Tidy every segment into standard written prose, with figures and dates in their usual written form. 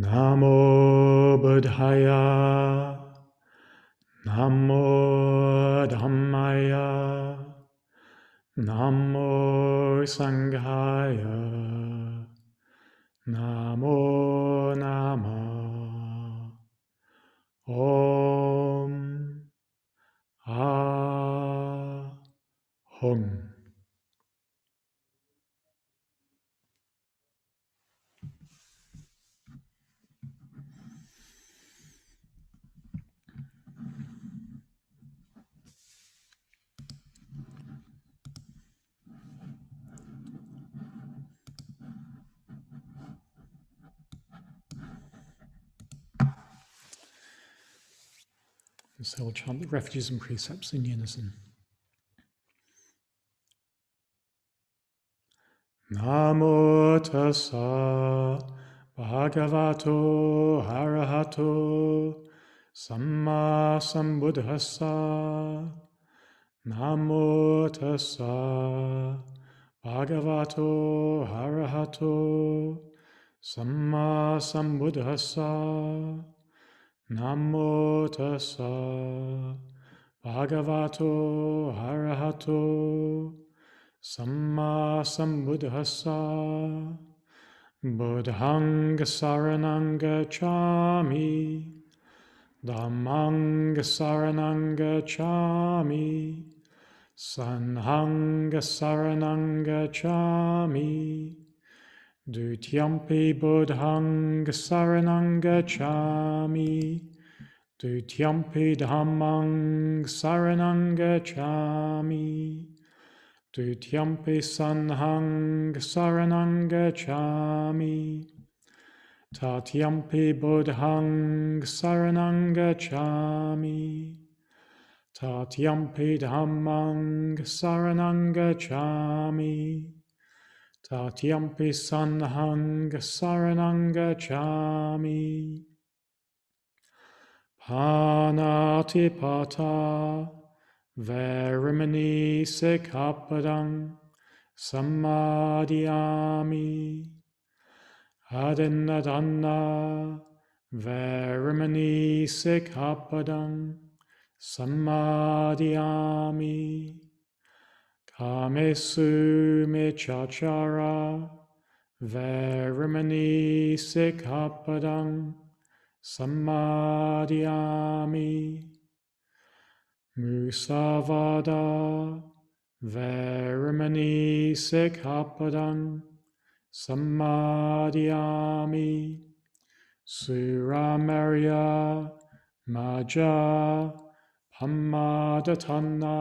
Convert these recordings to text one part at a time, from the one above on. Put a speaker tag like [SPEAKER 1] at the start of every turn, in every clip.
[SPEAKER 1] Namo Buddhaya, Namo Dhammaya, Namo Sanghaya, Namo Namah. Om Ahum. So we'll chant the refuges and precepts in unison. Namo tassa bhagavato arahato samma sambuddhassa. Namo tassa bhagavato arahato samma sambuddhassa. Namo tassa bhagavato arahato samma sambuddhassa. Buddhang saranang gacchami, dhammang saranang gacchami, sanghang saranang gacchami, dutiyampi buddhang saranang gacchami, dutiyampi dhammang saranang gacchami, dutiyampi sanghang saranang gacchami, tatyampi buddhang saranang gacchami, tatyampi dhammang saranang gacchami, tatyampi sanghang saranang gacchami. Panatipata verimani sikkhapadang sammadiyami. Adinadana verimani sikkhapadang sammadiyami. Kamesu michachara verimani sikkhapadang sammadiyami. Musavada verimani sikkhapadang sammadiyami. Suramarya maja pammadatana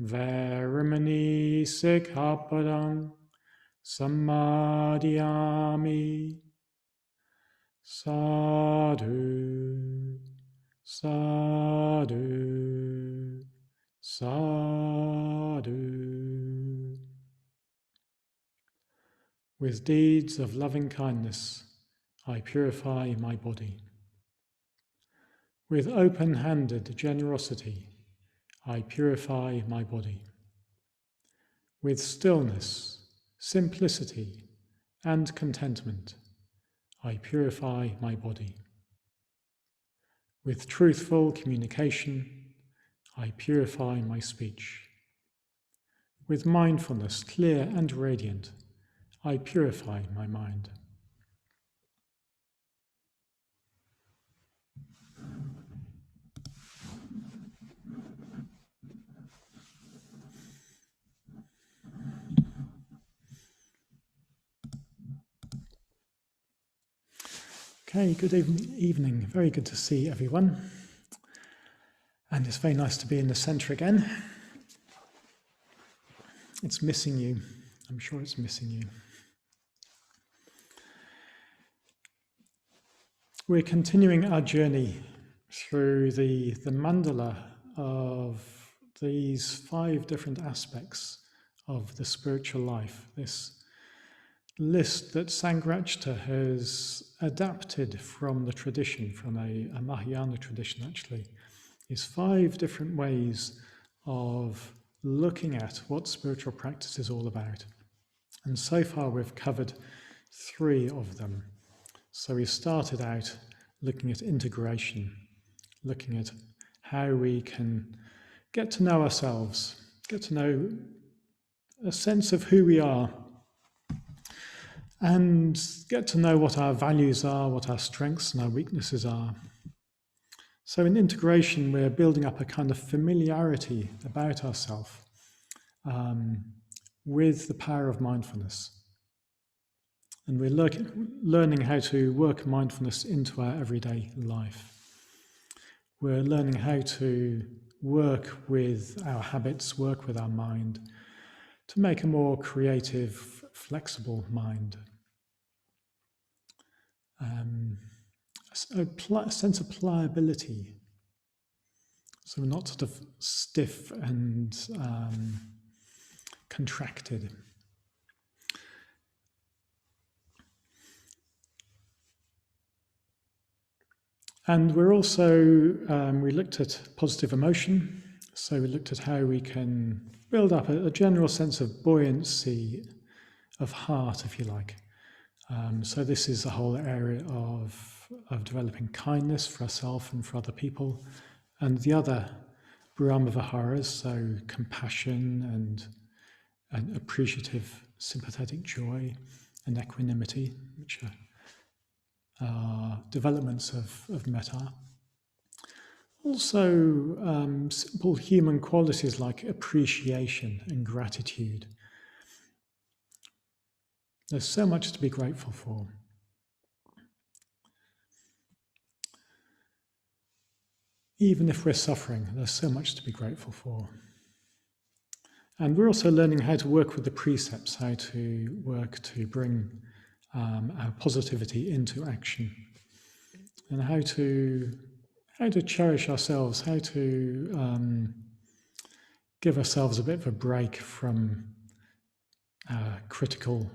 [SPEAKER 1] verimani sikkhapadang sammadiyami. Sadhu, sadhu, sadhu. With deeds of loving kindness, I purify my body. With open-handed generosity, I purify my body. With stillness, simplicity, and contentment, I purify my body. With truthful communication, I purify my speech. With mindfulness clear and radiant, I purify my mind. Okay, good evening. Very good to see everyone. And it's very nice to be in the centre again. It's missing you. I'm sure it's missing you. We're continuing our journey through the mandala of these 5 different aspects of the spiritual life. This list that Sangharakshita has adapted from the tradition, from a Mahayana tradition actually, is 5 different ways of looking at what spiritual practice is all about. And so far we've covered 3 of them. So we started out looking at integration, looking at how we can get to know ourselves, get to know a sense of who we are, and get to know what our values are, what our strengths and our weaknesses are. So in integration, we're building up a kind of familiarity about ourselves with the power of mindfulness. And we're learning how to work mindfulness into our everyday life. We're learning how to work with our habits, work with our mind, to make a more creative, flexible mind. A sense of pliability. So we're not sort of stiff and contracted. And we're also, we looked at positive emotion. So we looked at how we can build up a general sense of buoyancy of heart, if you like. So this is the whole area of developing kindness for ourselves and for other people. And the other Brahma-viharas, so compassion and appreciative, sympathetic joy and equanimity, which are developments of metta. Also, simple human qualities like appreciation and gratitude. There's so much to be grateful for. Even if we're suffering, there's so much to be grateful for. And we're also learning how to work with the precepts, how to work to bring our positivity into action, and how to cherish ourselves, how to give ourselves a bit of a break from our critical,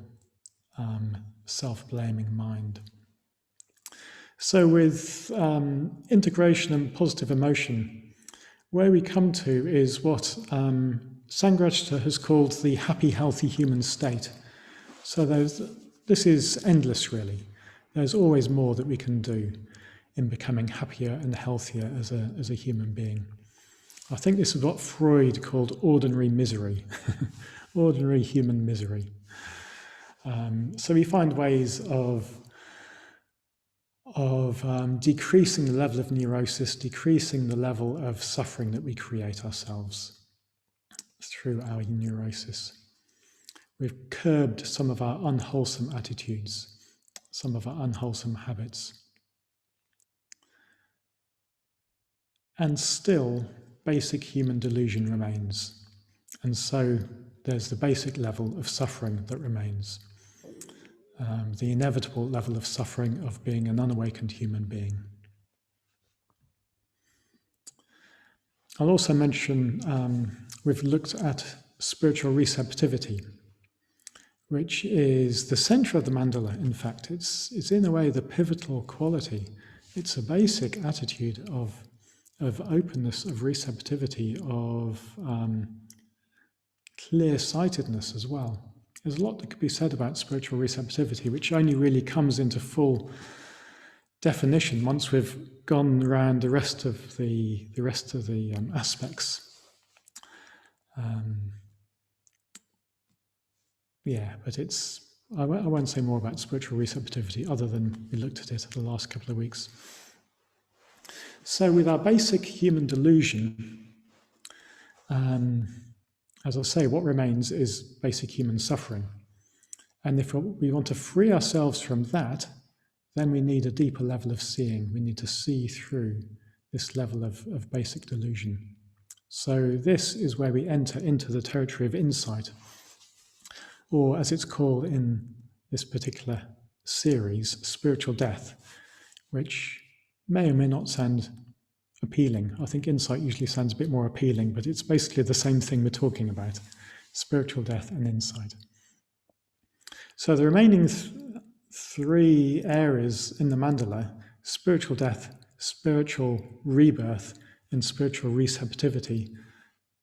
[SPEAKER 1] self-blaming mind. So with integration and positive emotion, where we come to is what Sangharakshita has called the happy, healthy human state. So this is endless, really. There's always more that we can do in becoming happier and healthier as a human being. I think this is what Freud called ordinary misery, ordinary human misery. So we find ways of decreasing the level of neurosis, decreasing the level of suffering that we create ourselves through our neurosis. We've curbed some of our unwholesome attitudes, some of our unwholesome habits. And still, basic human delusion remains. And so there's the basic level of suffering that remains. The inevitable level of suffering of being an unawakened human being. I'll also mention we've looked at spiritual receptivity, which is the center of the mandala. In fact, it's in a way the pivotal quality. It's a basic attitude of openness, of receptivity, of clear-sightedness as well. There's a lot that could be said about spiritual receptivity, which only really comes into full definition once we've gone around the rest of the aspects. But I won't say more about spiritual receptivity other than we looked at it the last couple of weeks. So with our basic human delusion, as I say, what remains is basic human suffering. And if we want to free ourselves from that, then we need a deeper level of seeing. We need to see through this level of basic delusion. So this is where we enter into the territory of insight, or as it's called in this particular series, spiritual death, which may or may not sound appealing. I think insight usually sounds a bit more appealing, but it's basically the same thing we're talking about, spiritual death and insight. So the remaining three areas in the mandala, spiritual death, spiritual rebirth, and spiritual receptivity,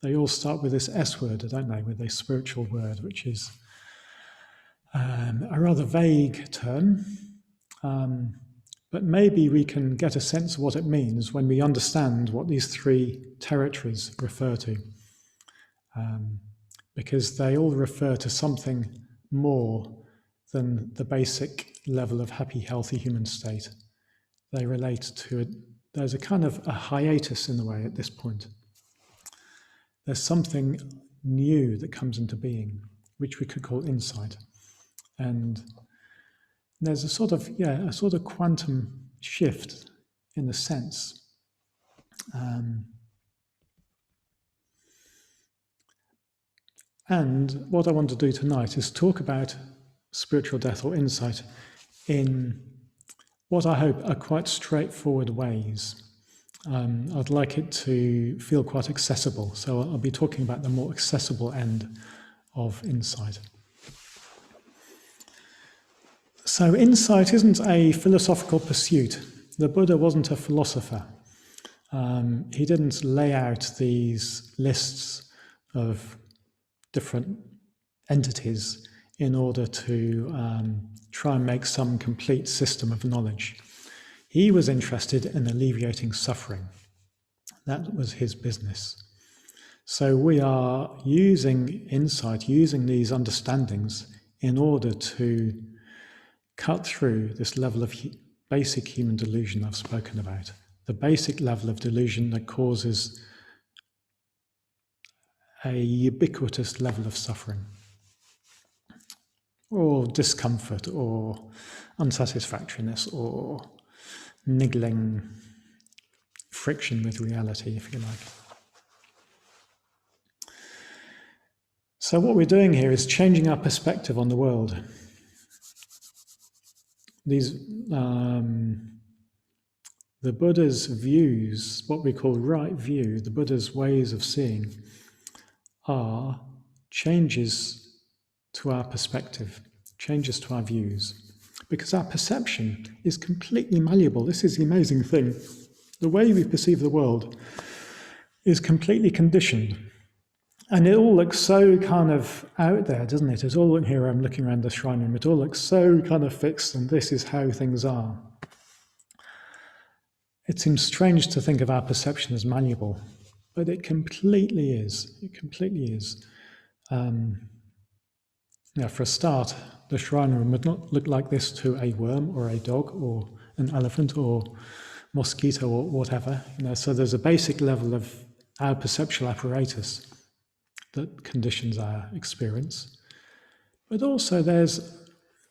[SPEAKER 1] they all start with this S word, don't they, with a spiritual word, which is a rather vague term. But maybe we can get a sense of what it means when we understand what these three territories refer to, because they all refer to something more than the basic level of happy, healthy human state. They relate to it. There's a kind of a hiatus in the way at this point. There's something new that comes into being, which we could call insight. And there's a sort of quantum shift in a sense. And what I want to do tonight is talk about spiritual death or insight in what I hope are quite straightforward ways. I'd like it to feel quite accessible, so I'll be talking about the more accessible end of insight. So insight isn't a philosophical pursuit. The Buddha wasn't a philosopher. He didn't lay out these lists of different entities in order to try and make some complete system of knowledge. He was interested in alleviating suffering. That was his business. So we are using insight, using these understandings in order to cut through this level of basic human delusion I've spoken about. The basic level of delusion that causes a ubiquitous level of suffering, or discomfort, or unsatisfactoriness, or niggling friction with reality, if you like. So what we're doing here is changing our perspective on the world. The Buddha's views, what we call right view, the Buddha's ways of seeing, are changes to our perspective, changes to our views, because our perception is completely malleable. This is the amazing thing. The way we perceive the world is completely conditioned. And it all looks so kind of out there, doesn't it? It's all here, I'm looking around the shrine room, it all looks so kind of fixed, and this is how things are. It seems strange to think of our perception as malleable, but it completely is. It completely is. For a start, the shrine room would not look like this to a worm or a dog or an elephant or mosquito or whatever. So there's a basic level of our perceptual apparatus that conditions our experience. But also there's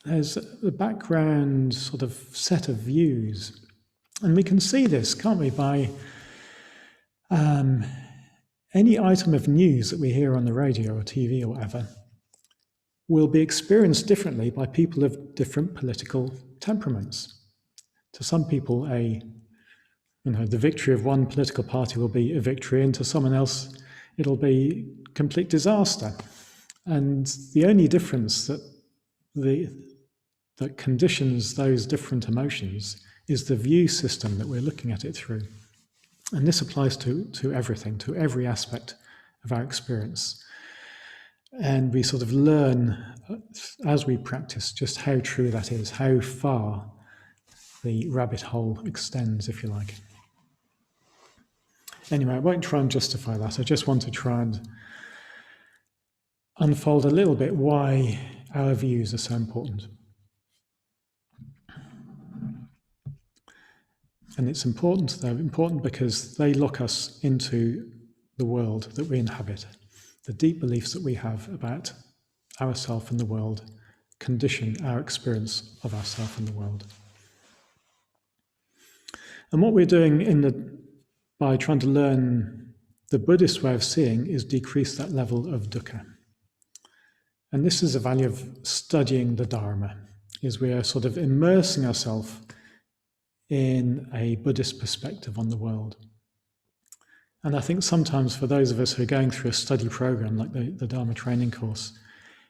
[SPEAKER 1] a background sort of set of views. And we can see this, can't we, by any item of news that we hear on the radio or TV or whatever will be experienced differently by people of different political temperaments. To some people, the victory of one political party will be a victory, and to someone else, it'll be complete disaster. And the only difference that conditions those different emotions is the view system that we're looking at it through. And this applies to everything, to every aspect of our experience. And we sort of learn as we practice just how true that is, how far the rabbit hole extends, if you like. Anyway, I won't try and justify that. I just want to try and unfold a little bit why our views are so important. And it's important, they're important because they lock us into the world that we inhabit. The deep beliefs that we have about ourselves and the world condition our experience of ourselves and the world. And what we're doing by trying to learn the Buddhist way of seeing is decrease that level of dukkha. And this is the value of studying the Dharma, is we are sort of immersing ourselves in a Buddhist perspective on the world. And I think sometimes for those of us who are going through a study program like the Dharma training course,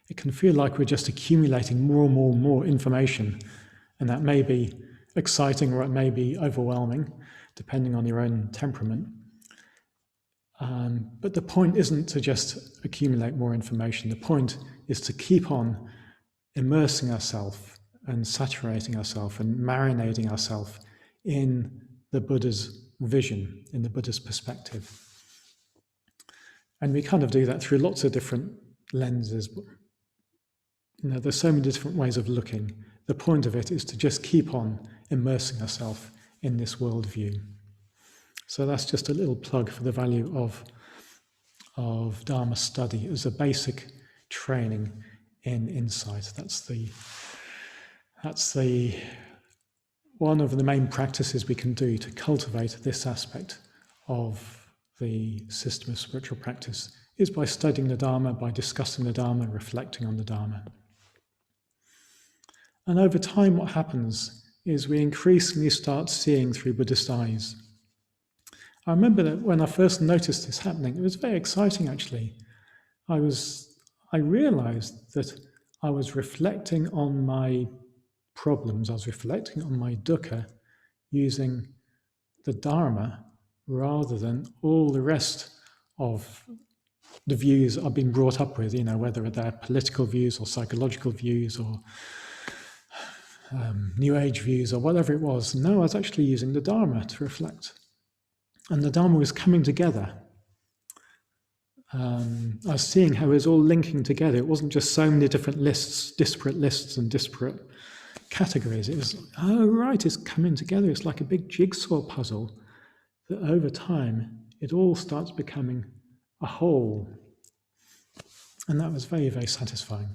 [SPEAKER 1] it can feel like we're just accumulating more and more information, and that may be exciting or it may be overwhelming, depending on your own temperament. But the point isn't to just accumulate more information. The point is to keep on immersing ourselves and saturating ourselves and marinating ourselves in the Buddha's vision, in the Buddha's perspective. And we kind of do that through lots of different lenses. There's so many different ways of looking. The point of it is to just keep on immersing ourselves in this worldview. So that's just a little plug for the value of Dharma study as a basic training in insight. That's the one of the main practices we can do to cultivate this aspect of the system of spiritual practice, is by studying the Dharma, by discussing the Dharma, reflecting on the Dharma. And over time, what happens is we increasingly start seeing through Buddhist eyes. I remember that when I first noticed this happening, it was very exciting actually. I realized that I was reflecting on my problems, I was reflecting on my dukkha using the Dharma rather than all the rest of the views I've been brought up with, whether they're political views or psychological views or New Age views or whatever it was. No, I was actually using the Dharma to reflect. And the Dharma was coming together. I was seeing how it was all linking together. It wasn't just so many different lists, disparate lists and disparate categories. It was, oh right, it's coming together. It's like a big jigsaw puzzle that over time, it all starts becoming a whole. And that was very, very satisfying.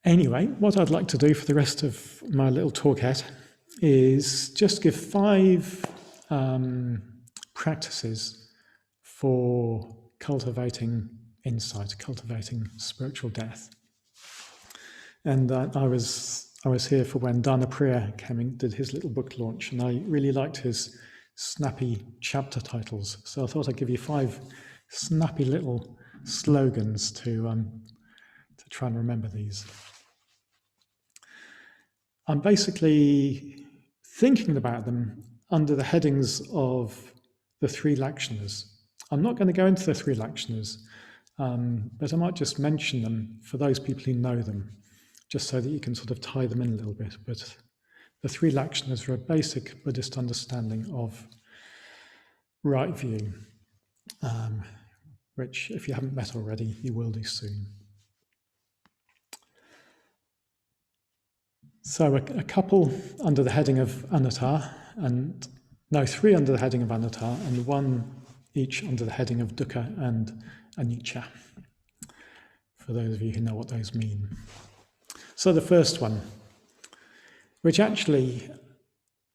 [SPEAKER 1] Anyway, what I'd like to do for the rest of my little talkette is just give 5 practices for cultivating insight, cultivating spiritual depth. And I was here for when Vajrapriya came and did his little book launch, and I really liked his snappy chapter titles. So I thought I'd give you 5 snappy little slogans to try and remember these. I'm basically thinking about them under the headings of the 3 lakshanas. I'm not going to go into the 3 lakshanas, but I might just mention them for those people who know them, just so that you can sort of tie them in a little bit. But the 3 lakshanas are a basic Buddhist understanding of right view, which, if you haven't met already, you will do soon. So a couple under the heading of anatta, 3 under the heading of anatta, and 1 each under the heading of dukkha and anicca, for those of you who know what those mean. So the first one, which actually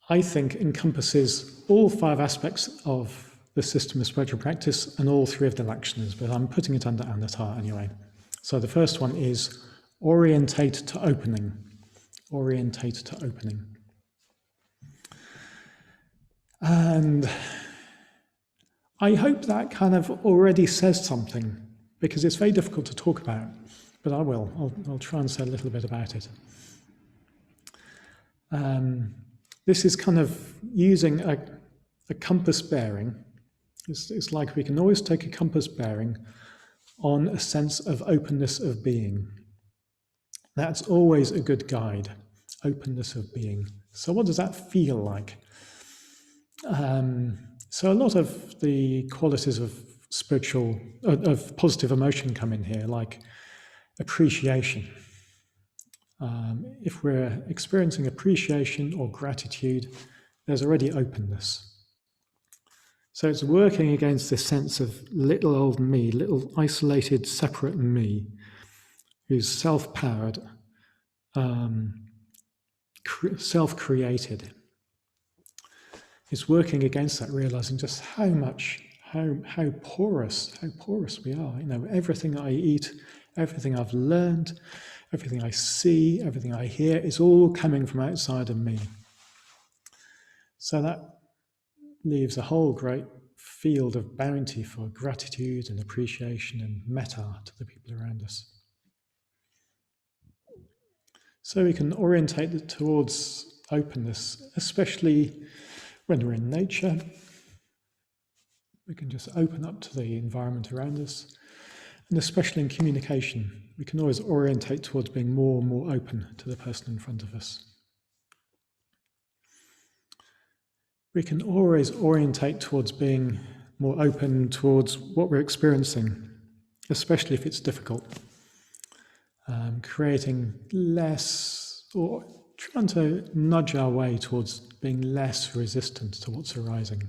[SPEAKER 1] I think encompasses all 5 aspects of the system of spiritual practice and all 3 of the lakshanas, but I'm putting it under anatta anyway. So the first one is orientate to opening. Orientate to opening. And I hope that kind of already says something, because it's very difficult to talk about, but I will. I'll try and say a little bit about it. This is kind of using a compass bearing. It's like we can always take a compass bearing on a sense of openness of being. That's always a good guide, openness of being. So what does that feel like? So a lot of the qualities of of positive emotion come in here, like appreciation. If we're experiencing appreciation or gratitude, there's already openness. So it's working against this sense of little old me, little isolated, separate me, who's self-powered, self-created. It's working against that, realizing just how porous we are. Everything I eat, everything I've learned, everything I see, everything I hear is all coming from outside of me. So that leaves a whole great field of bounty for gratitude and appreciation and metta to the people around us. So we can orientate it towards openness, especially when we're in nature. We can just open up to the environment around us. And especially in communication, we can always orientate towards being more and more open to the person in front of us. We can always orientate towards being more open towards what we're experiencing, especially if it's difficult. Creating less, or trying to nudge our way towards being less resistant to what's arising.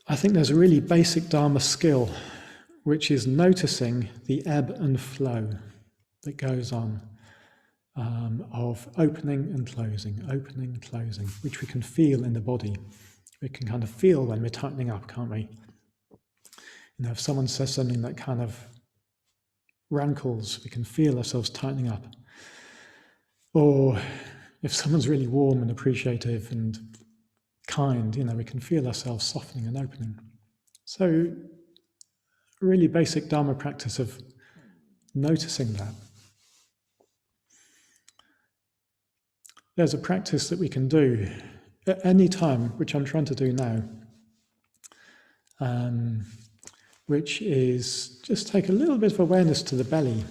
[SPEAKER 1] I think there's a really basic Dharma skill, which is noticing the ebb and flow that goes on, of opening and closing, which we can feel in the body. We can kind of feel when we're tightening up, can't we? You know, if someone says something that kind of rankles, we can feel ourselves tightening up. Or if someone's really warm and appreciative and kind, you know, we can feel ourselves softening and opening. So, a really basic Dharma practice of noticing that. There's a practice that we can do at any time, which I'm trying to do now, which is just take a little bit of awareness to the belly.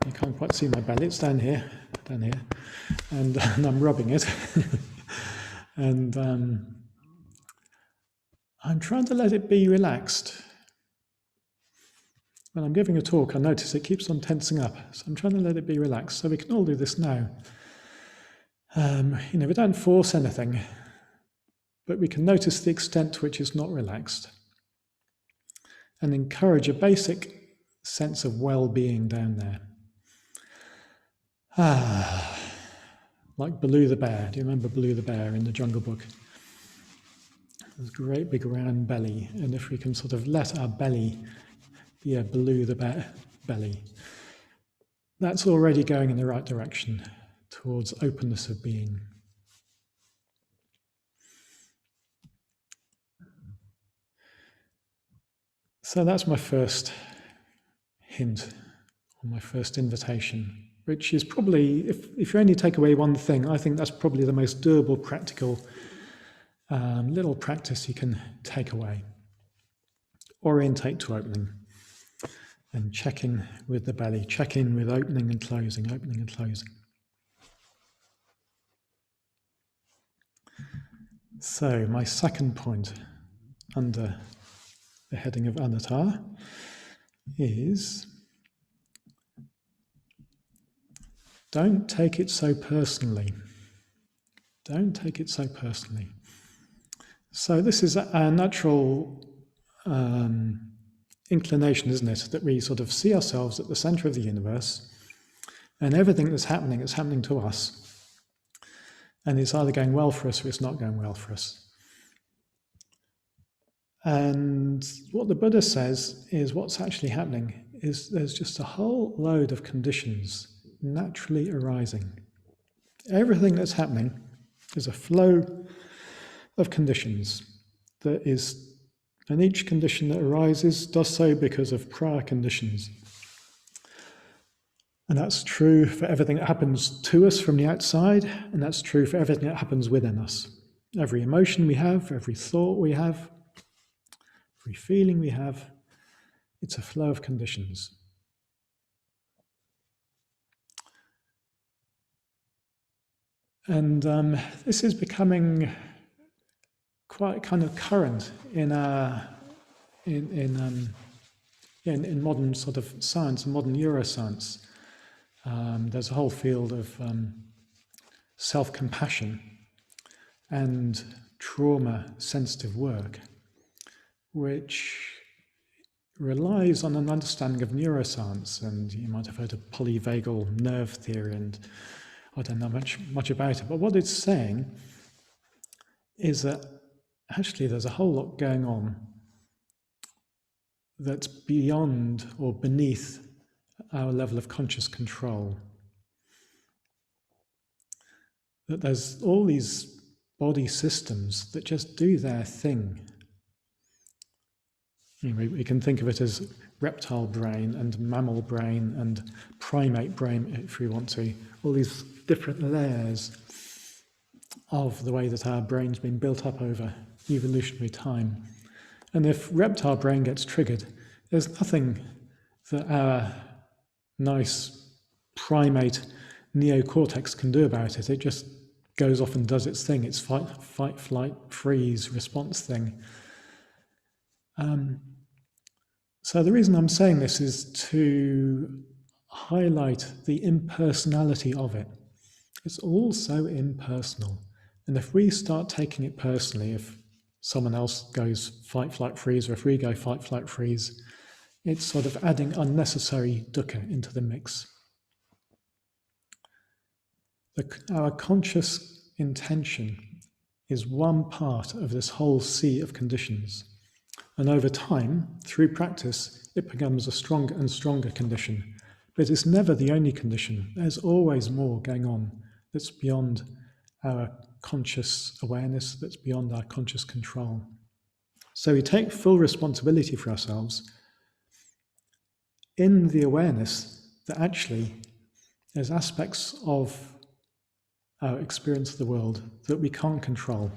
[SPEAKER 1] You can't quite see my belly, it's down here, and I'm rubbing it. And I'm trying to let it be relaxed. When I'm giving a talk, I notice it keeps on tensing up, so I'm trying to let it be relaxed. So we can all do this now. You know, we don't force anything, but we can notice the extent to which it's not relaxed and encourage a basic sense of well-being down there. Like Baloo the bear. Do you remember Baloo the bear in the Jungle Book? This great big round belly, and if we can sort of let our belly be a Baloo the bear belly, that's already going in the right direction towards openness of being. So that's my first hint, or my first invitation, which is probably, if you only take away one thing, I think that's probably the most doable, practical little practice you can take away. Orientate to opening and check in with the belly, check in with opening and closing, opening and closing. So my second point under the heading of anatta is don't take it so personally. Don't take it so personally. So this is a natural inclination, isn't it? That we sort of see ourselves at the center of the universe, and everything that's happening is happening to us. And it's either going well for us or it's not going well for us. And what the Buddha says is what's actually happening is there's just a whole load of conditions naturally arising. Everything that's happening is a flow of conditions that is, and each condition that arises does so because of prior conditions. And that's true for everything that happens to us from the outside, and that's true for everything that happens within us. Every emotion we have, every thought we have, every feeling we have, it's a flow of conditions. And this is becoming quite kind of current in modern sort of science and modern neuroscience. There's a whole field of self-compassion and trauma-sensitive work, which relies on an understanding of neuroscience, and you might have heard of polyvagal nerve theory, and I don't know much about it, but what it's saying is that actually there's a whole lot going on that's beyond or beneath our level of conscious control. That there's all these body systems that just do their thing. We can think of it as reptile brain and mammal brain and primate brain, if we want to. All these different layers of the way that our brain's been built up over evolutionary time. And if reptile brain gets triggered, there's nothing that our nice primate neocortex can do about it. It just goes off and does its thing, its fight, flight, freeze response thing. So the reason I'm saying this is to highlight the impersonality of it. It's all so impersonal. And if we start taking it personally, if someone else goes fight, flight, freeze, or if we go fight, flight, freeze, it's sort of adding unnecessary dukkha into the mix. Our conscious intention is one part of this whole sea of conditions. And over time, through practice, it becomes a stronger and stronger condition. But it's never the only condition. There's always more going on that's beyond our conscious awareness, that's beyond our conscious control. So we take full responsibility for ourselves in the awareness that actually there's aspects of our experience of the world that we can't control.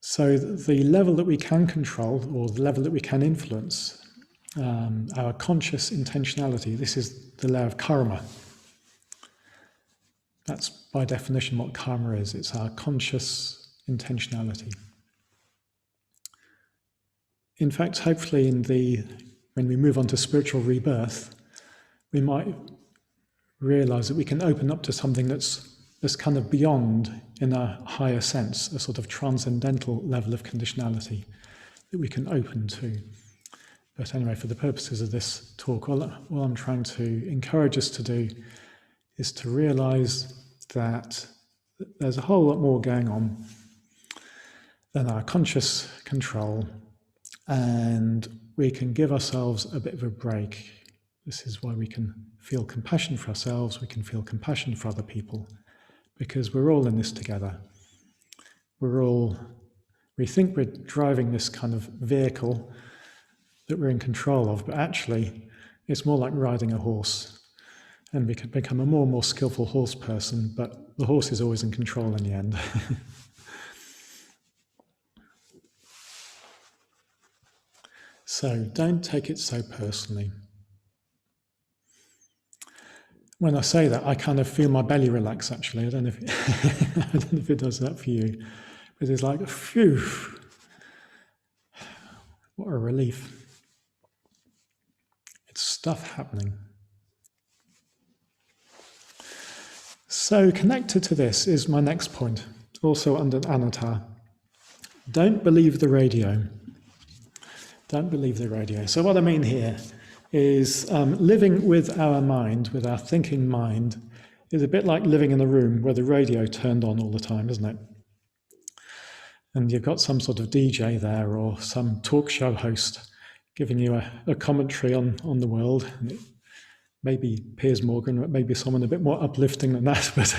[SPEAKER 1] So the level that we can control, or the level that we can influence, our conscious intentionality, this is the layer of karma. That's by definition what karma is. It's our conscious intentionality. In fact, hopefully when we move on to spiritual rebirth, we might realize that we can open up to something that's kind of beyond, in a higher sense, a sort of transcendental level of conditionality that we can open to. But anyway, for the purposes of this talk, all I'm trying to encourage us to do is to realize that there's a whole lot more going on than our conscious control, and we can give ourselves a bit of a break. This is why we can feel compassion for ourselves, we can feel compassion for other people, because we're all in this together. We think we're driving this kind of vehicle that we're in control of, but actually it's more like riding a horse. And we can become a more and more skillful horse person, but the horse is always in control in the end. So don't take it so personally. When I say that, I kind of feel my belly relax, actually. I don't know if it does that for you. But it's like, phew, what a relief. It's stuff happening. So connected to this is my next point, also under anatta. Don't believe the radio. Don't believe the radio. So what I mean here is living with our mind, with our thinking mind, is a bit like living in a room where the radio turned on all the time, isn't it? And you've got some sort of DJ there or some talk show host giving you a commentary on the world. And it may be Piers Morgan, or maybe someone a bit more uplifting than that, but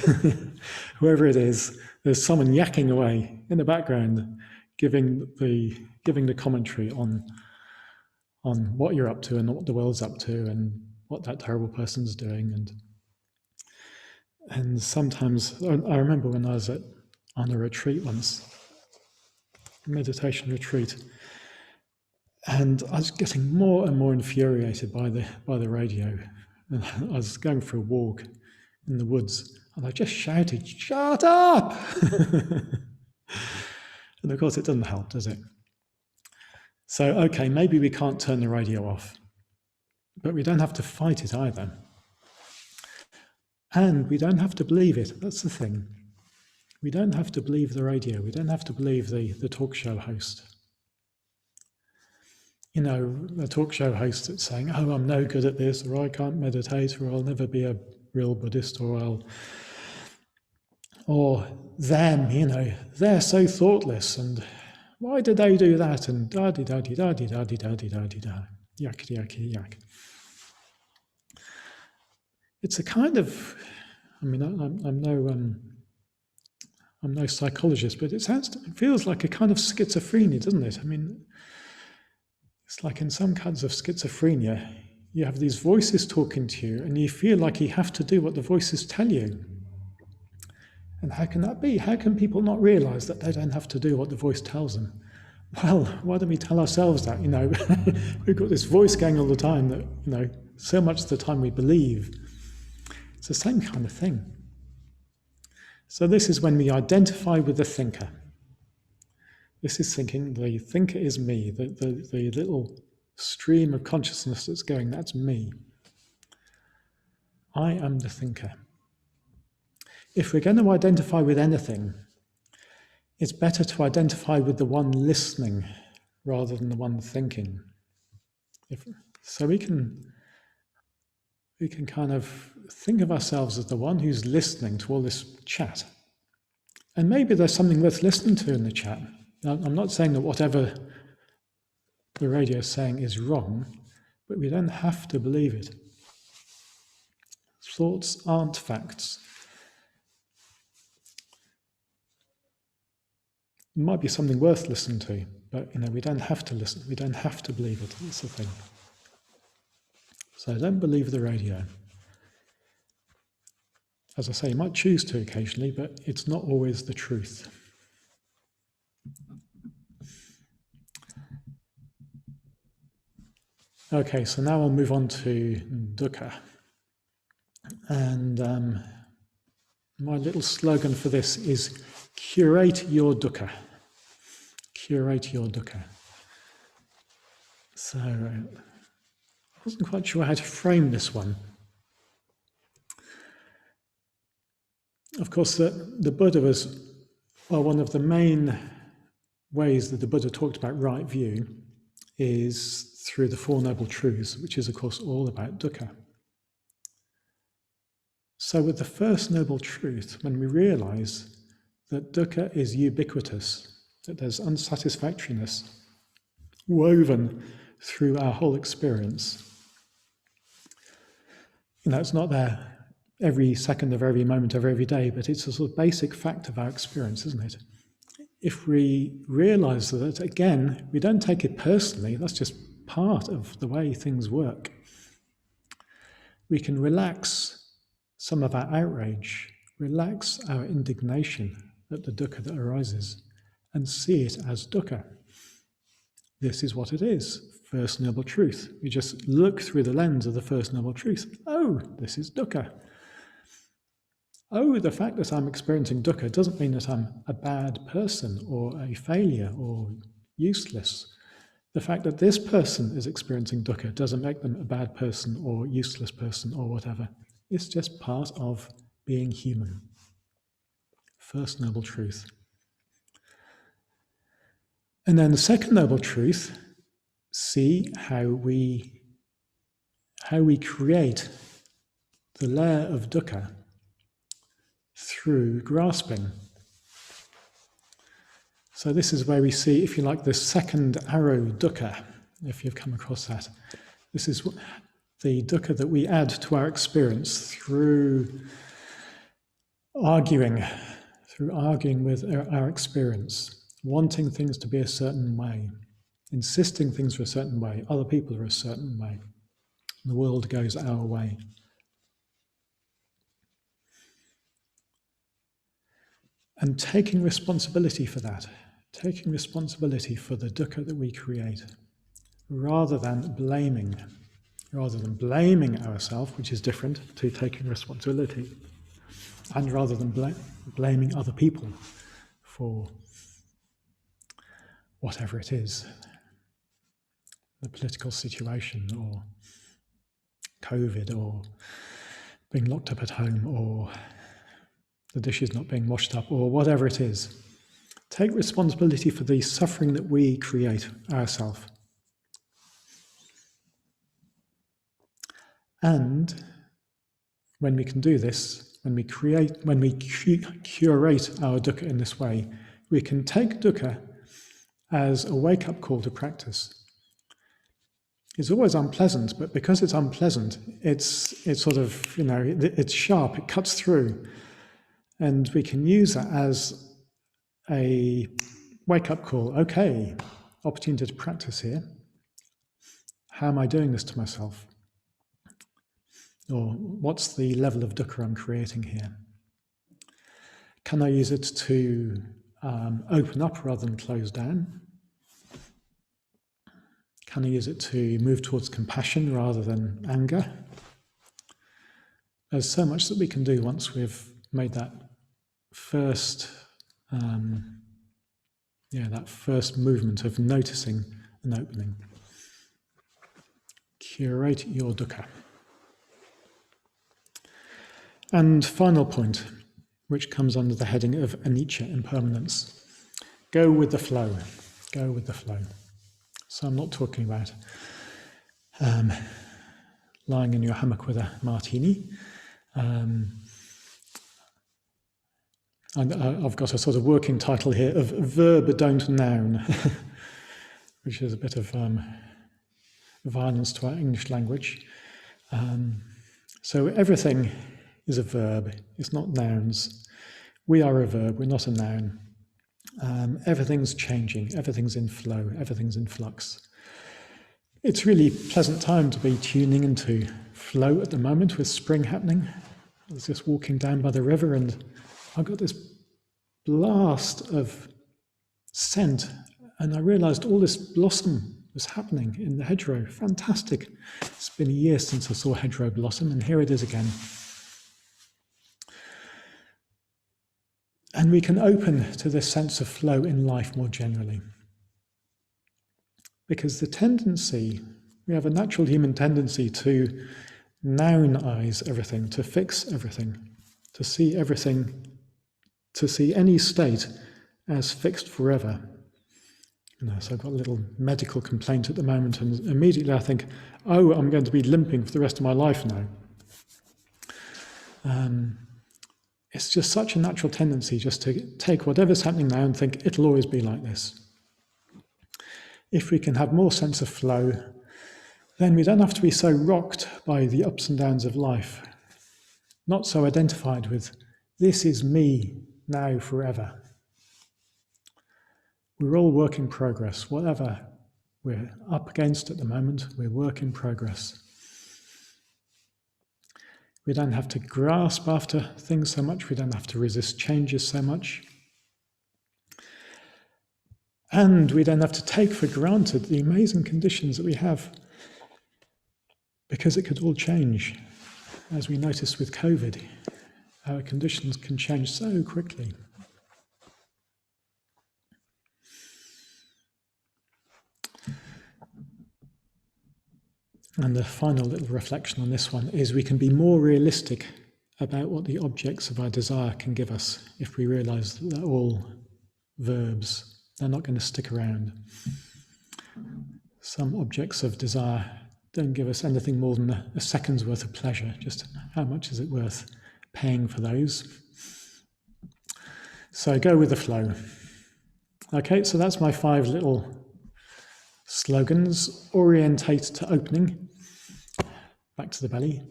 [SPEAKER 1] whoever it is, there's someone yakking away in the background, giving the commentary on what you're up to and what the world's up to and what that terrible person's doing. And sometimes, I remember when I was on a retreat once, a meditation retreat, and I was getting more and more infuriated by the radio. And I was going for a walk in the woods, and I just shouted, "Shut up!" And of course it doesn't help, does it? So, okay, maybe we can't turn the radio off, but we don't have to fight it either. And we don't have to believe it. That's the thing. We don't have to believe the radio. We don't have to believe the talk show host. You know, the talk show host that's saying, "Oh, I'm no good at this," or "I can't meditate," or "I'll never be a real Buddhist," or them, you know, they're so thoughtless, and why did they do that? And da-di-da-di-da-di-da-di-da-di-da-di-da, yak-di-yak-di-yak. It's a kind of, I mean, I'm no psychologist, but it feels like a kind of schizophrenia, doesn't it? I mean, it's like in some kinds of schizophrenia, you have these voices talking to you, and you feel like you have to do what the voices tell you. And how can that be? How can people not realize that they don't have to do what the voice tells them? Well, why don't we tell ourselves that? We've got this voice going all the time that, so much of the time we believe. It's the same kind of thing. So this is when we identify with the thinker. This is thinking, the thinker is me, the little stream of consciousness that's going, that's me. I am the thinker. If we're going to identify with anything, it's better to identify with the one listening rather than the one thinking. So we can kind of think of ourselves as the one who's listening to all this chat. And maybe there's something worth listening to in the chat. Now, I'm not saying that whatever the radio is saying is wrong, but we don't have to believe it. Thoughts aren't facts. It might be something worth listening to, but we don't have to listen. We don't have to believe it. That's the thing. So don't believe the radio. As I say, you might choose to occasionally, but it's not always the truth. Okay, so now I'll move on to dukkha. And my little slogan for this is curate your dukkha. Curate your dukkha. So I wasn't quite sure how to frame this one. Of course, the Buddha was, one of the main ways that the Buddha talked about right view is through the Four Noble Truths, which is, of course, all about dukkha. So with the first noble truth, when we realize that dukkha is ubiquitous, that there's unsatisfactoriness woven through our whole experience, it's not there every second of every moment of every day, but it's a sort of basic fact of our experience, isn't it? If we realize that, again, we don't take it personally, that's just part of the way things work, we can relax some of our outrage, relax our indignation at the dukkha that arises, and see it as dukkha. This is what it is, first noble truth. We just look through the lens of the first noble truth. Oh, this is dukkha. Oh, the fact that I'm experiencing dukkha doesn't mean that I'm a bad person or a failure or useless. The fact that this person is experiencing dukkha doesn't make them a bad person or useless person or whatever. It's just part of being human. First noble truth. And then the second noble truth, see how we create the layer of dukkha through grasping. So this is where we see, if you like, the second arrow dukkha, if you've come across that. This is the dukkha that we add to our experience through arguing with our experience, wanting things to be a certain way, insisting things are a certain way, other people are a certain way, the world goes our way. And taking responsibility for that, taking responsibility for the dukkha that we create, rather than blaming ourselves, which is different to taking responsibility, and rather than blaming other people for whatever it is, the political situation, or COVID, or being locked up at home, or the dishes not being washed up, or whatever it is. Take responsibility for the suffering that we create ourselves. And when we can do this, when we curate our dukkha in this way, we can take dukkha as a wake-up call to practice. It's always unpleasant, but because it's unpleasant, it's sort of, it's sharp, it cuts through. And we can use that as a wake-up call. Okay, opportunity to practice here. How am I doing this to myself? Or what's the level of dukkha I'm creating here? Can I use it to open up rather than close down? Can I use it to move towards compassion rather than anger? There's so much that we can do once we've made that first, that first movement of noticing and opening. Curate your dukkha. And final point, which comes under the heading of anicca, impermanence. Go with the flow. Go with the flow. So I'm not talking about lying in your hammock with a martini. And I've got a sort of working title here of verb don't noun, which is a bit of violence to our English language. So everything is a verb, it's not nouns. We are a verb, we're not a noun. Everything's changing, everything's in flow, everything's in flux. It's really pleasant time to be tuning into flow at the moment with spring happening. I was just walking down by the river and I got this blast of scent and I realised all this blossom was happening in the hedgerow. Fantastic. It's been a year since I saw hedgerow blossom and here it is again. And we can open to this sense of flow in life more generally. Because the tendency, we have a natural human tendency to nounize everything, to fix everything, to see everything, to see any state as fixed forever. So I've got a little medical complaint at the moment and immediately I think, oh, I'm going to be limping for the rest of my life now. It's just such a natural tendency just to take whatever's happening now and think it'll always be like this. If we can have more sense of flow, then we don't have to be so rocked by the ups and downs of life. Not so identified with, this is me now forever. We're all work in progress. Whatever we're up against at the moment, we're work in progress. We don't have to grasp after things so much. We don't have to resist changes so much. And we don't have to take for granted the amazing conditions that we have, because it could all change. As we noticed with COVID, our conditions can change so quickly. And the final little reflection on this one is we can be more realistic about what the objects of our desire can give us if we realise that they're all verbs. They're not going to stick around. Some objects of desire don't give us anything more than a second's worth of pleasure. Just how much is it worth paying for those? So go with the flow. Okay, so that's my 5 little slogans. Orientate to opening. Back to the belly.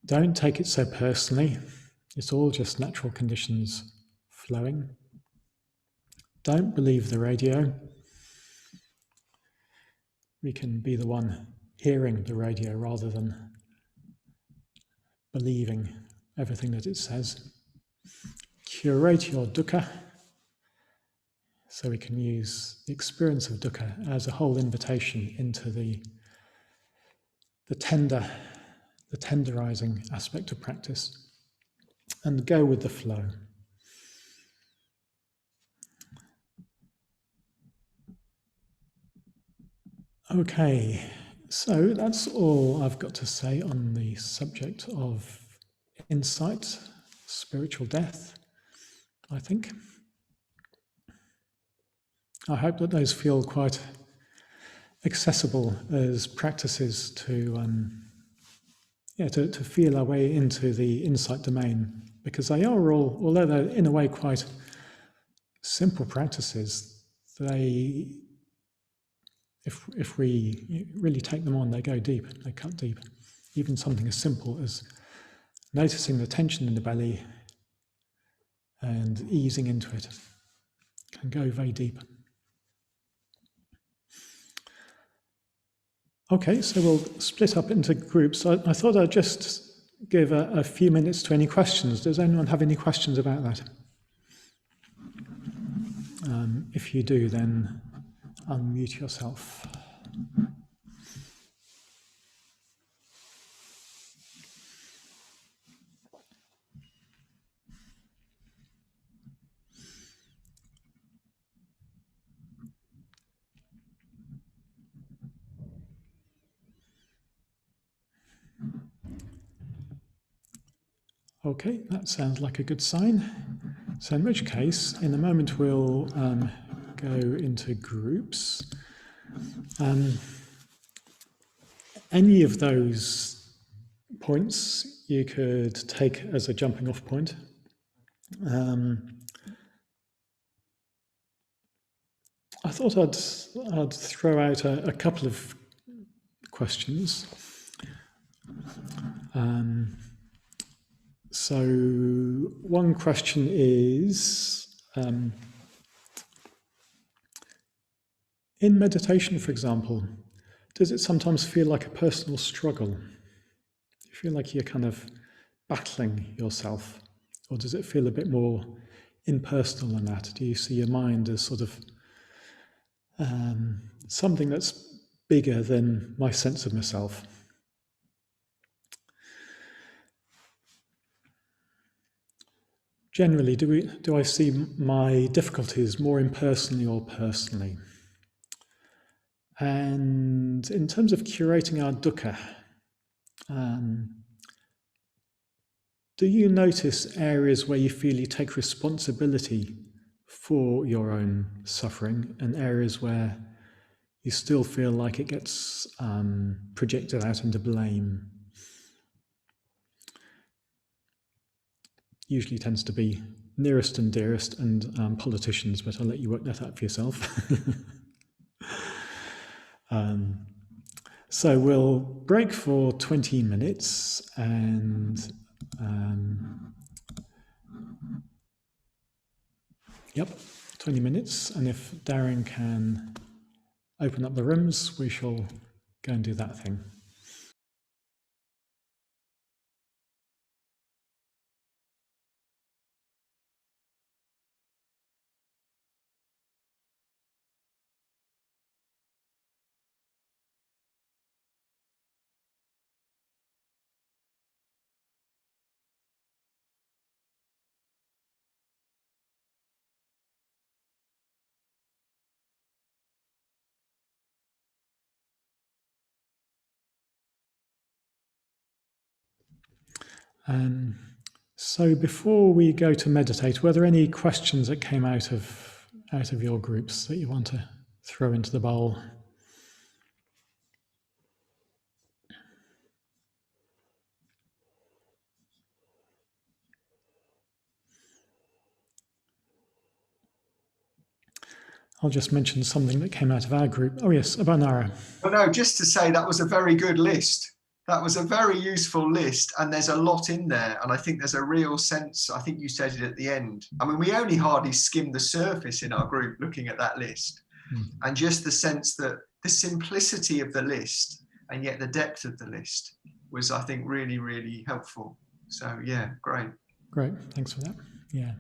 [SPEAKER 1] Don't take it so personally. It's all just natural conditions flowing. Don't believe the radio. We can be the one hearing the radio rather than believing everything that it says. Curate your dukkha. So we can use the experience of dukkha as a whole invitation into the tenderizing aspect of practice, and go with the flow. Okay, so that's all I've got to say on the subject of insight, spiritual death, I think. I hope that those feel quite accessible as practices to feel our way into the insight domain, because they are all, although they're in a way quite simple practices, they, if we really take them on, they go deep, they cut deep. Even something as simple as noticing the tension in the belly and easing into it can go very deep. Okay, so we'll split up into groups. I thought I'd just give a few minutes to any questions. Does anyone have any questions about that? If you do, then unmute yourself. Okay, that sounds like a good sign. So in which case, in a moment we'll go into groups. Any of those points you could take as a jumping off point. I thought I'd throw out a couple of questions. So one question is, in meditation, for example, does it sometimes feel like a personal struggle? Do you feel like you're kind of battling yourself? Or does it feel a bit more impersonal than that? Do you see your mind as sort of something that's bigger than my sense of myself? Generally, do I see my difficulties more impersonally or personally? And in terms of curating our dukkha, do you notice areas where you feel you take responsibility for your own suffering and areas where you still feel like it gets projected out into blame? Usually tends to be nearest and dearest and politicians, but I'll let you work that out for yourself. So we'll break for 20 minutes and yep, 20 minutes. And if Darren can open up the rooms, we shall go and do that thing. So before we go to meditate, were there any questions that came out of your groups that you want to throw into the bowl? I'll just mention something that came out of our group. Oh yes, Abanara.
[SPEAKER 2] Well, no, just to say that was a very good list. That was a very useful list, and there's a lot in there. And I think there's a real sense, I think you said it at the end. I mean, we only hardly skimmed the surface in our group looking at that list. And just the sense that the simplicity of the list and yet the depth of the list was, I think, really, really helpful. So yeah, great.
[SPEAKER 1] Great, thanks for that. Yeah.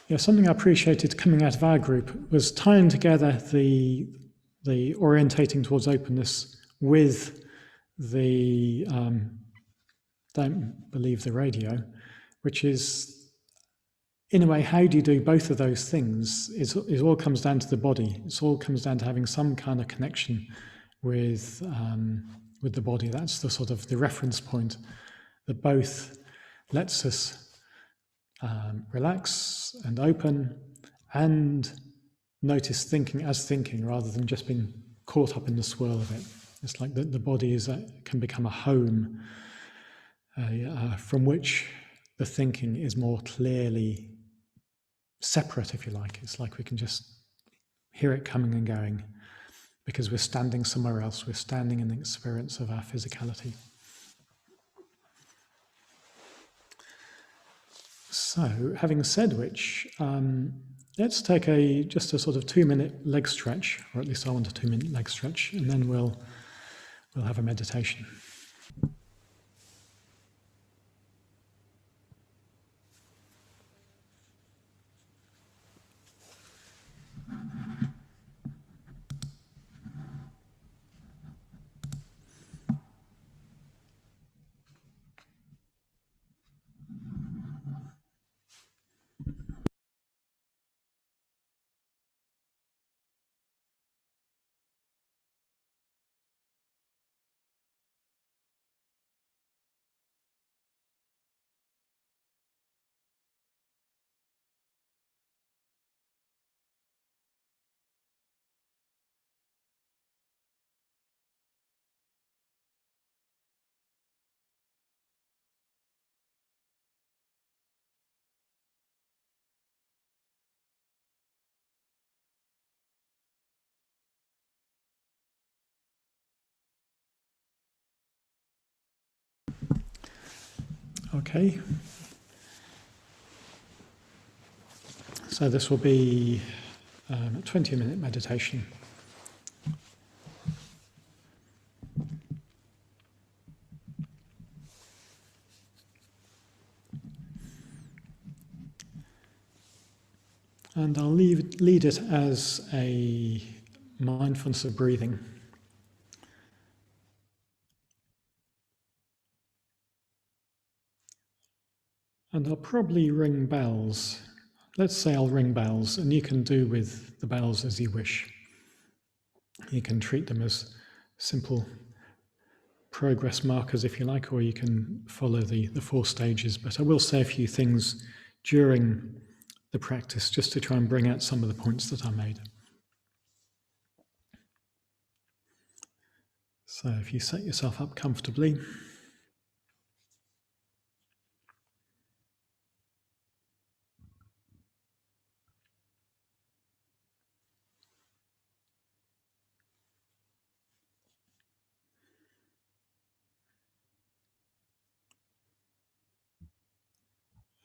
[SPEAKER 1] Yeah, something I appreciated coming out of our group was tying together the orientating towards openness with the don't believe the radio, which is, in a way, how do you do both of those things? It all comes down to the body. It all comes down to having some kind of connection with the body. That's the sort of the reference point that both lets us relax and open and notice thinking as thinking rather than just being caught up in the swirl of it. It's like the body can become a home from which the thinking is more clearly separate, if you like. It's like we can just hear it coming and going because we're standing somewhere else. We're standing in the experience of our physicality. So, having said which, let's take just a sort of 2-minute leg stretch, or at least I want a 2-minute leg stretch, and then we'll we'll have a meditation. Okay. So this will be a 20-minute meditation. And I'll lead it as a mindfulness of breathing. And I'll probably ring bells. Let's say I'll ring bells, and you can do with the bells as you wish. You can treat them as simple progress markers, if you like, or you can follow the 4 stages. But I will say a few things during the practice just to try and bring out some of the points that I made. So if you set yourself up comfortably,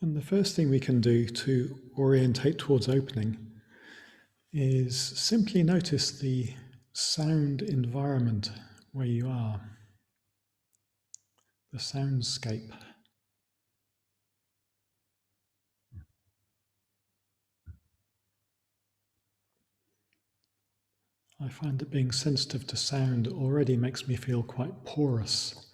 [SPEAKER 1] and the first thing we can do to orientate towards opening is simply notice the sound environment where you are, the soundscape. I find that being sensitive to sound already makes me feel quite porous,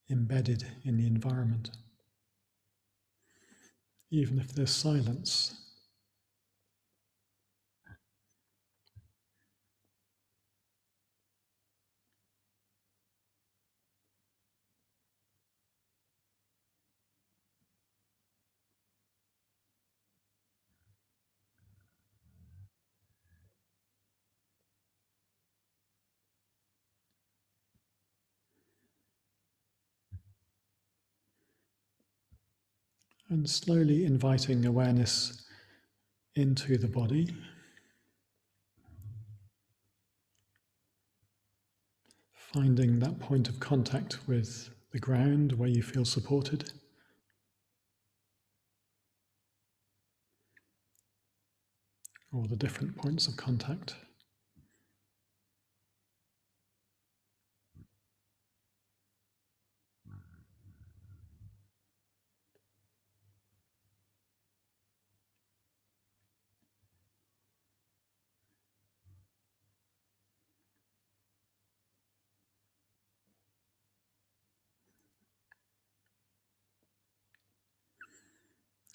[SPEAKER 1] embedded in the environment. Even if there's silence, and slowly inviting awareness into the body, finding that point of contact with the ground where you feel supported. Or the different points of contact.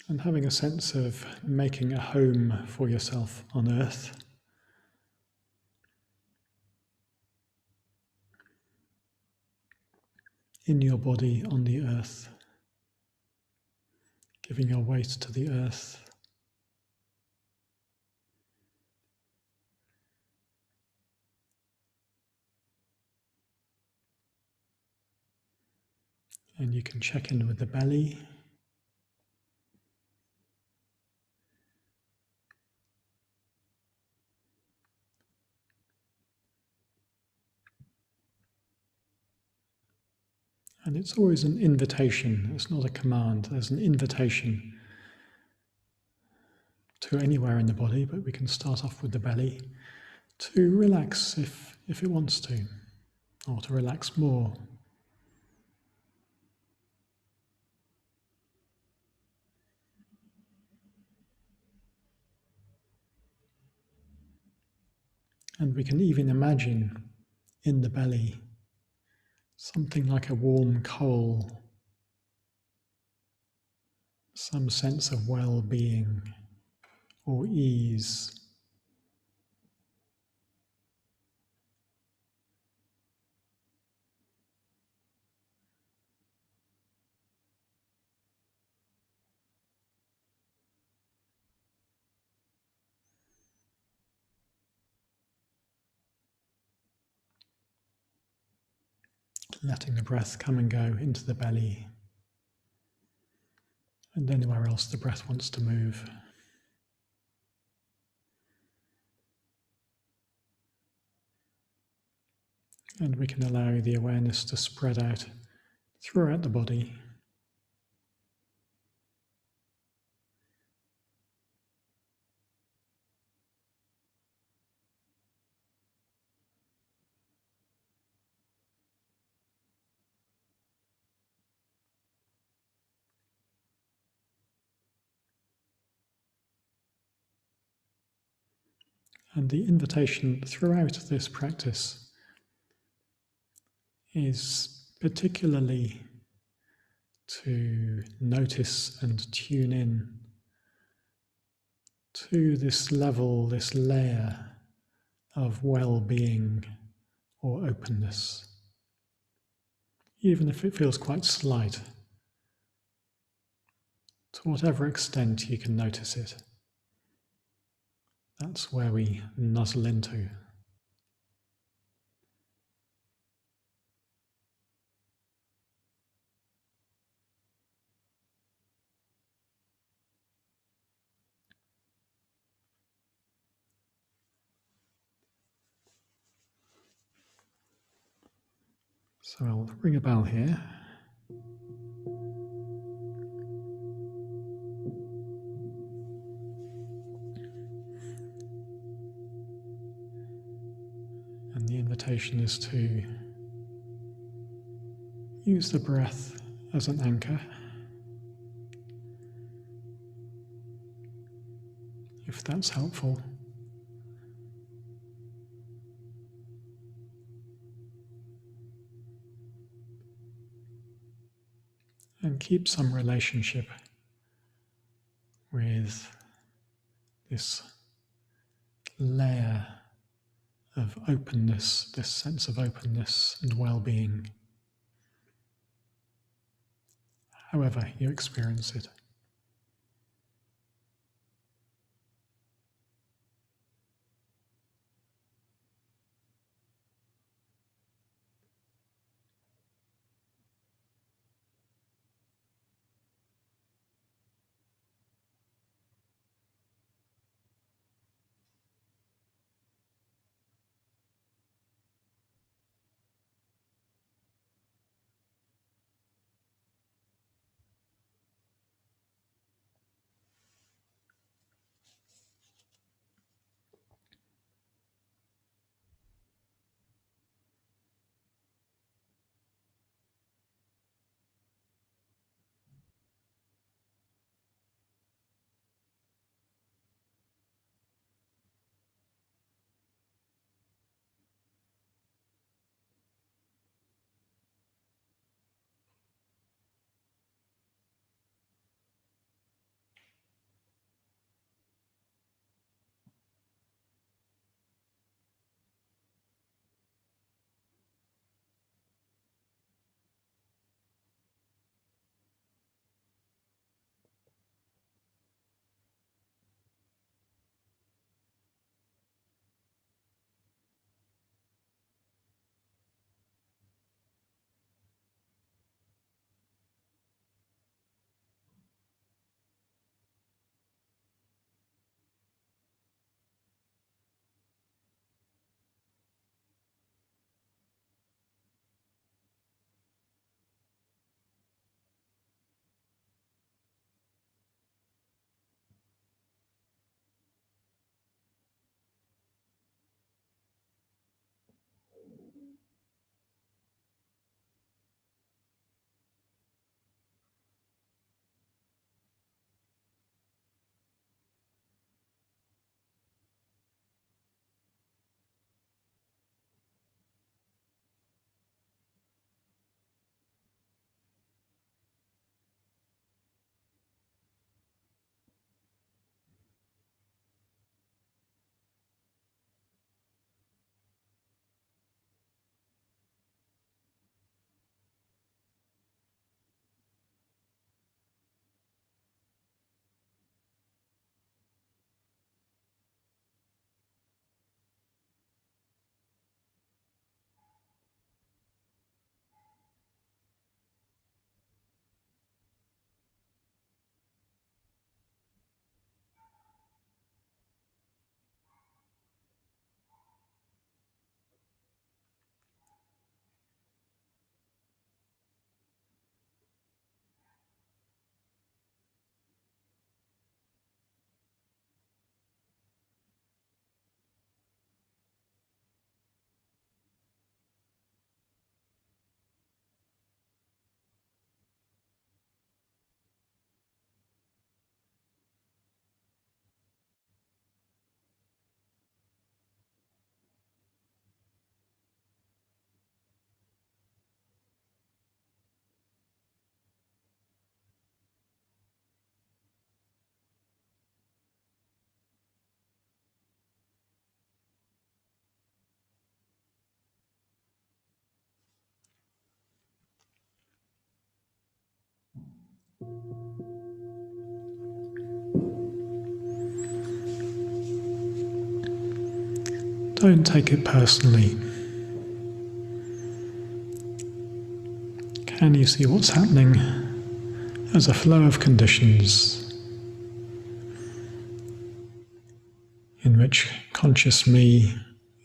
[SPEAKER 1] And having a sense of making a home for yourself on earth. In your body on the earth. Giving your weight to the earth. And you can check in with the belly. And it's always an invitation, it's not a command, there's an invitation to anywhere in the body, but we can start off with the belly to relax if it wants to, or to relax more. And we can even imagine in the belly something like a warm coal, some sense of well-being or ease. Letting the breath come and go into the belly and anywhere else the breath wants to move. And we can allow the awareness to spread out throughout the body. And the invitation throughout this practice is particularly to notice and tune in to this level, this layer of well-being or openness, even if it feels quite slight, to whatever extent you can notice it. That's where we nuzzle into. So I'll ring a bell here. And the invitation is to use the breath as an anchor. If that's helpful. And keep some relationship with this layer of openness, this sense of openness and well-being, however you experience it. Don't take it personally. Can you see what's happening as a flow of conditions in which conscious me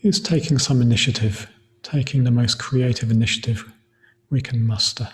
[SPEAKER 1] is taking some initiative, taking the most creative initiative we can muster?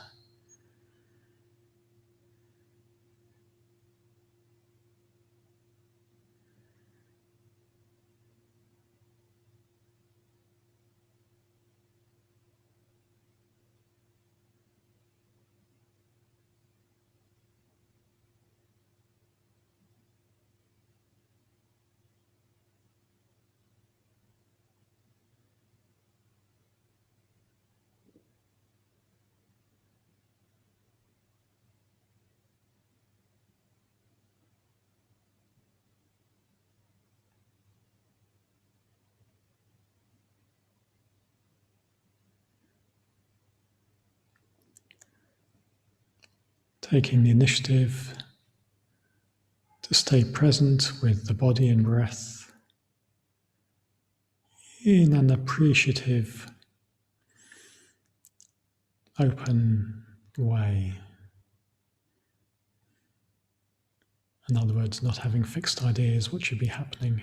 [SPEAKER 1] Taking the initiative to stay present with the body and breath in an appreciative, open way. In other words, not having fixed ideas what should be happening.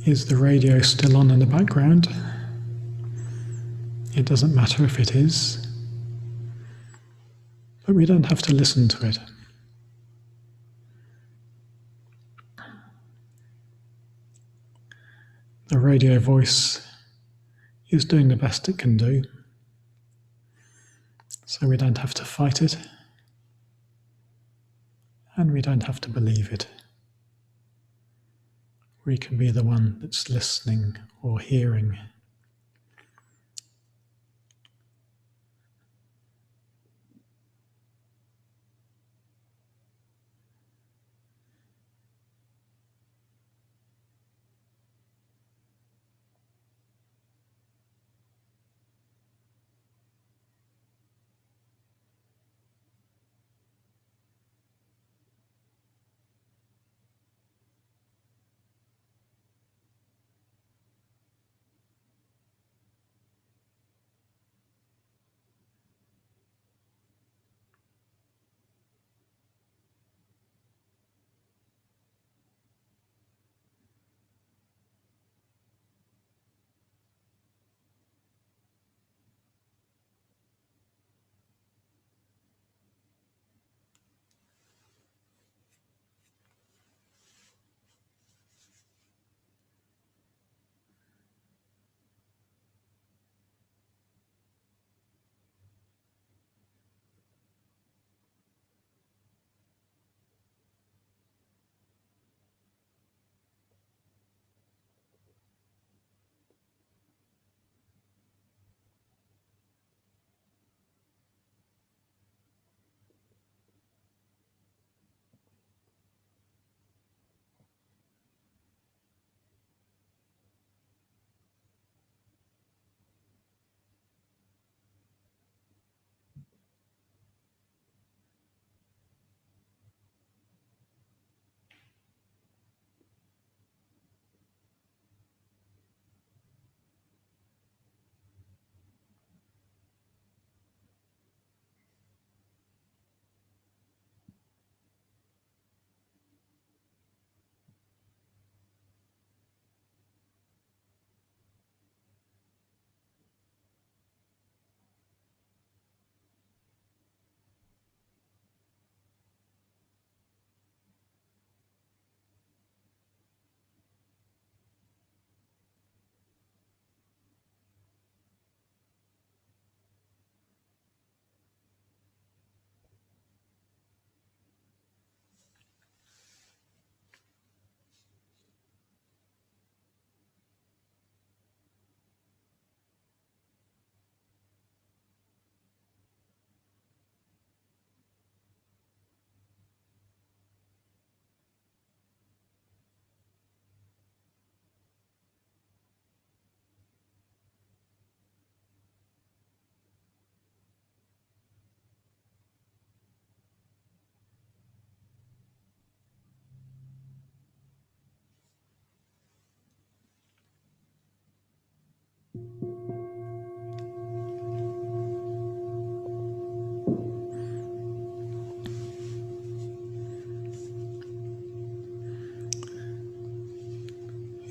[SPEAKER 1] Is the radio still on in the background? It doesn't matter if it is, but we don't have to listen to it. The radio voice is doing the best it can do, so we don't have to fight it, and we don't have to believe it. We can be the one that's listening or hearing.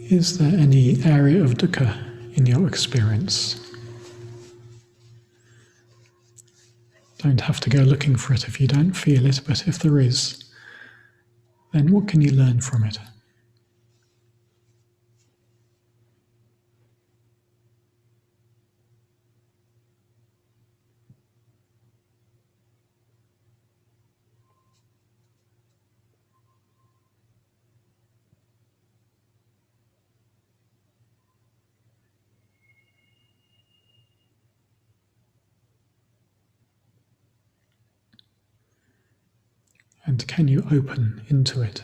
[SPEAKER 1] Is there any area of dukkha in your experience? Don't have to go looking for it if you don't feel it, but if there is, then what can you learn from it? And can you open into it?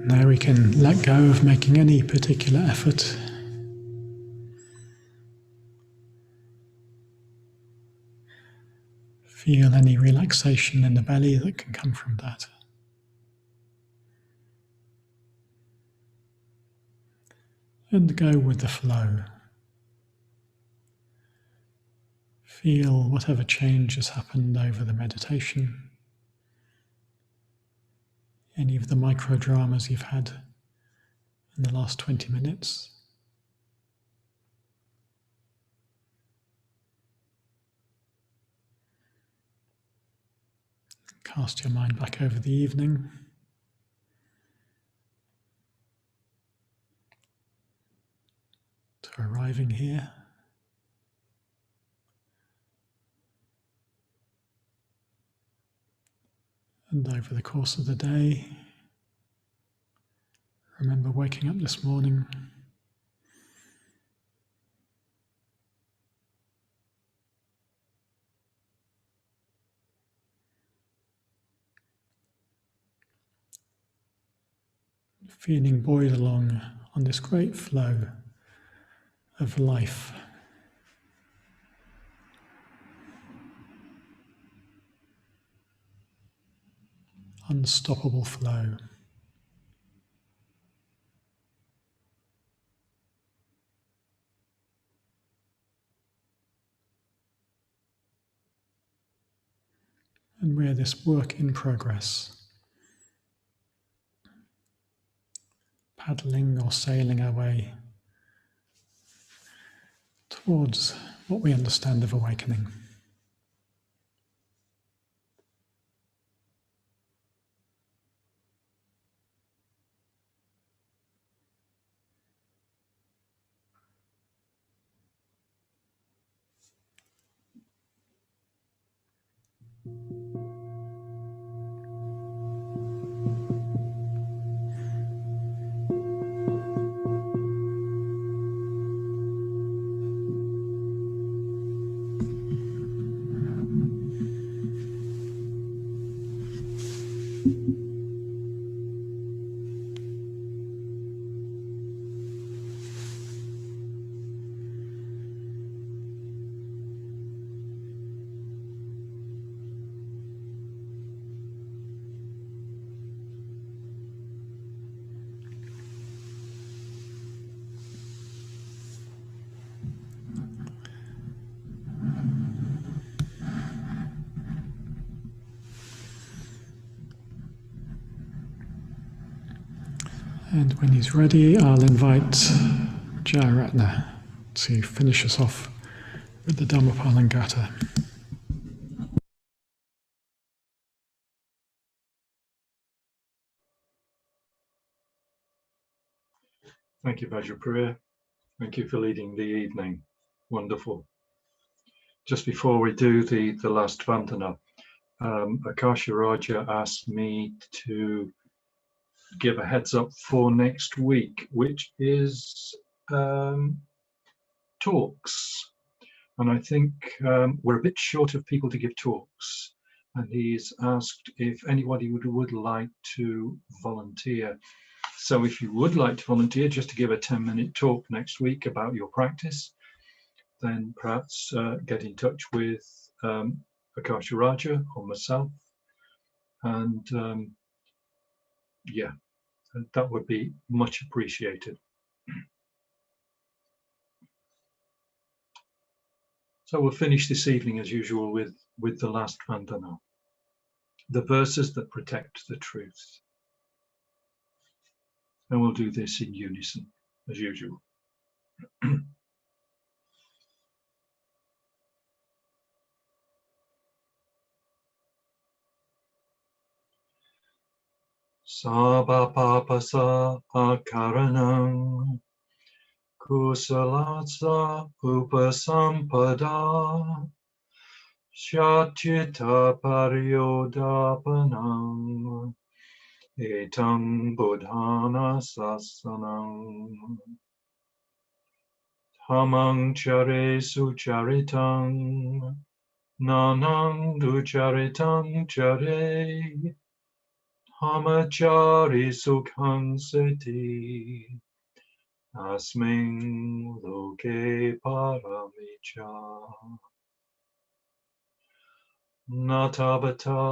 [SPEAKER 1] Now we can let go of making any particular effort. Feel any relaxation in the belly that can come from that. And go with the flow. Feel whatever change has happened over the meditation, any of the micro dramas you've had in the last 20 minutes. Cast your mind back over the evening. To arriving here. And over the course of the day, remember waking up this morning, feeling buoyed along on this great flow of life. unstoppable flow. And we're this work in progress, paddling or sailing our way towards what we understand of awakening. And when he's ready, I'll invite Jayaratna to finish us off with the Dhammapalangata.
[SPEAKER 3] Thank you, Vajrapriya. Thank you for leading the evening. Wonderful. Just before we do the last Vandana, Akasha Raja asked me to give a heads up for next week, which is talks. And I think we're a bit short of people to give talks. And he's asked if anybody would like to volunteer. So if you would like to volunteer just to give a 10-minute talk next week about your practice, then perhaps get in touch with Akasha Raja or myself. And yeah, that would be much appreciated. So we'll finish this evening as usual with the last Vandana, the verses that protect the truth. And we'll do this in unison as usual. Sabapapasa akaranam kusalatsa upasampada Shatchita paryodapanam etam buddhana sasanam Hamang chare sucharitam nanang ducharitam chare Hamachari sukham seti asming loke paramicha Natabata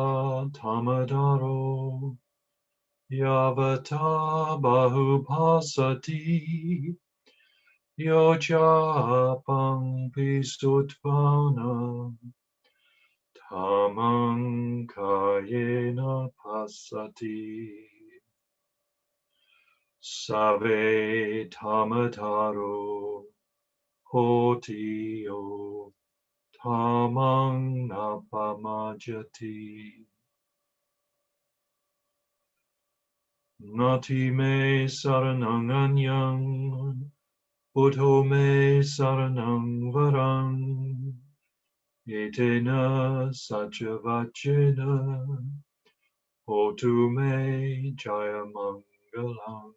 [SPEAKER 3] tamadaro yavata bahupasati yochapang pisutvana tamang kayena pasati save tamadaro hotiyo tamang napamajati Nati me saranang anyang Buddho me saranang varang Etena sachavachena Hotu me jayamangalam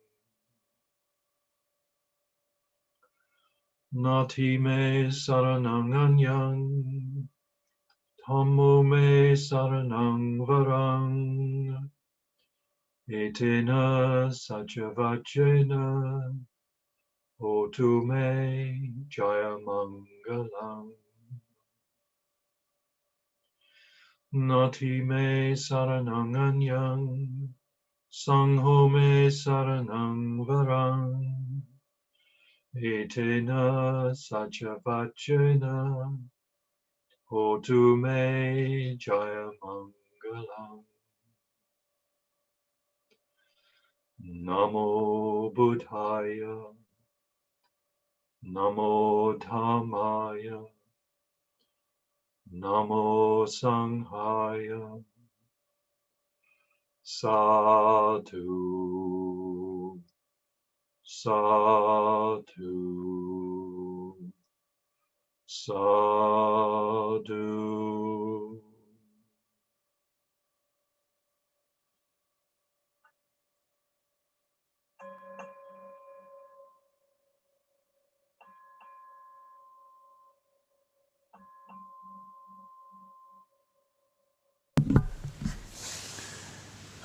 [SPEAKER 3] Nati me saranang anyang Tammo me saranang varang Etena sachavachena Hotu me jayamangalam Nati me saranang anyang, Sangho me saranang varang, Etena sajavachena, Hotu me jaya mangalam. Namo Buddhaya, Namo Dhammaya, Namo Sanghaya, Sadhu, Sadhu, Sadhu.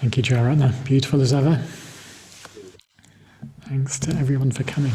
[SPEAKER 1] Thank you, Jayaratna. Beautiful as ever. Thanks to everyone for coming.